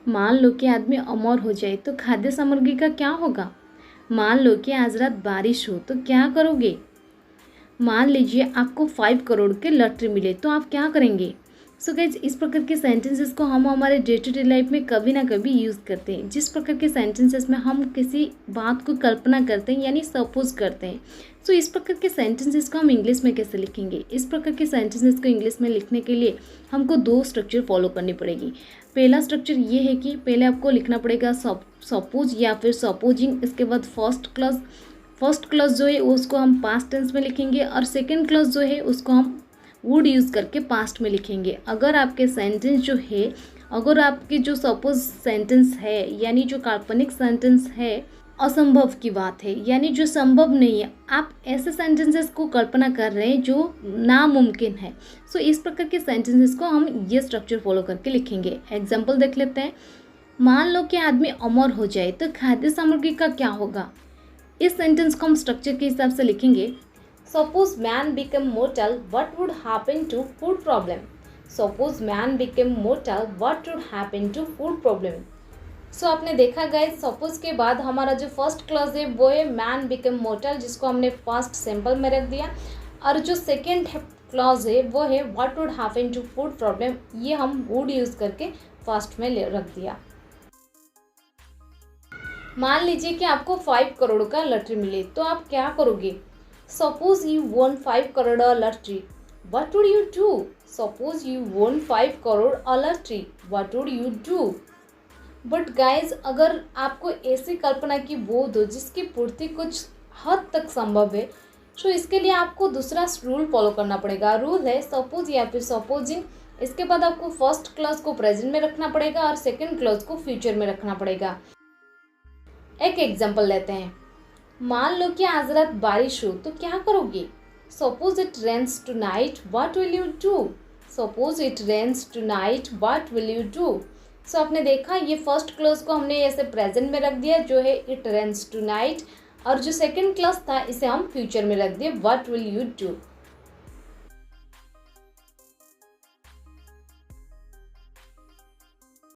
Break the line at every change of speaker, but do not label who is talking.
मान लो कि आदमी अमर हो जाए तो खाद्य सामग्री का क्या होगा। मान लो कि आज रात बारिश हो तो क्या करोगे। मान लीजिए आपको 5 करोड़ के लॉटरी मिले तो आप क्या करेंगे। सो गाइज, इस प्रकार के सेंटेंसेस को हम हमारे डे टू डे लाइफ में कभी ना कभी यूज़ करते हैं। जिस प्रकार के सेंटेंसेस में हम किसी बात को कल्पना करते हैं यानी सपोज करते हैं। सो इस प्रकार के सेंटेंसेस को हम इंग्लिश में कैसे लिखेंगे। इस प्रकार के सेंटेंसेस को इंग्लिश में लिखने के लिए हमको 2 स्ट्रक्चर फॉलो करनी पड़ेगी। पहला स्ट्रक्चर ये है कि पहले आपको लिखना पड़ेगा सपोज या फिर सपोजिंग। इसके बाद फर्स्ट क्लॉज जो है उसको हम पास्ट टेंस में लिखेंगे और सेकंड क्लॉज जो है उसको हम वुड यूज़ करके पास्ट में लिखेंगे। अगर आपके सेंटेंस जो है, अगर आपके जो सपोज सेंटेंस है यानी जो काल्पनिक सेंटेंस है असंभव की बात है यानी जो संभव नहीं है, आप ऐसे सेंटेंसेस को कल्पना कर रहे हैं जो नामुमकिन है। सो इस प्रकार के सेंटेंसेस को हम ये स्ट्रक्चर फॉलो करके लिखेंगे। एग्जाम्पल देख लेते हैं। मान लो कि आदमी अमर हो जाए तो खाद्य सामग्री का क्या होगा। इस सेंटेंस को हम स्ट्रक्चर के हिसाब से लिखेंगे। Suppose man become mortal, what would happen to food problem. Suppose man become mortal, what would happen to food problem. So आपने देखा गाइस, सपोज के बाद हमारा जो फर्स्ट क्लॉज है वो है मैन बिकम मोर्टल, जिसको हमने पास्ट सिंपल में रख दिया। और जो सेकेंड क्लॉज है वो है what would happen to food problem, ये हम वुड यूज़ करके पास्ट में रख दिया। मान लीजिए कि आपको 5 करोड़ का लॉटरी मिले तो आप क्या करोगे। Suppose you won 5 crore lottery, what would you do. Suppose you won 5 crore lottery, what would you do. But guys, अगर आपको ऐसी कल्पना की बोध हो जिसकी पूर्ति कुछ हद तक संभव है, तो इसके लिए आपको दूसरा रूल फॉलो करना पड़ेगा। रूल है सपोज या फिर सपोजिंग। इसके बाद आपको फर्स्ट क्लॉज को प्रेजेंट में रखना पड़ेगा और सेकेंड क्लॉज को फ्यूचर में रखना पड़ेगा। एक एग्जाम्पल लेते हैं। मान लो कि आज रात बारिश हो तो क्या करोगे। Suppose it rains tonight, what will you do. Suppose it rains tonight, what will you do. So आपने देखा, ये फर्स्ट क्लॉज को हमने ऐसे प्रेजेंट में रख दिया जो है इट रेन्स टू नाइट, और जो सेकेंड क्लॉज था इसे हम फ्यूचर में रख दिए व्हाट विल यू डू।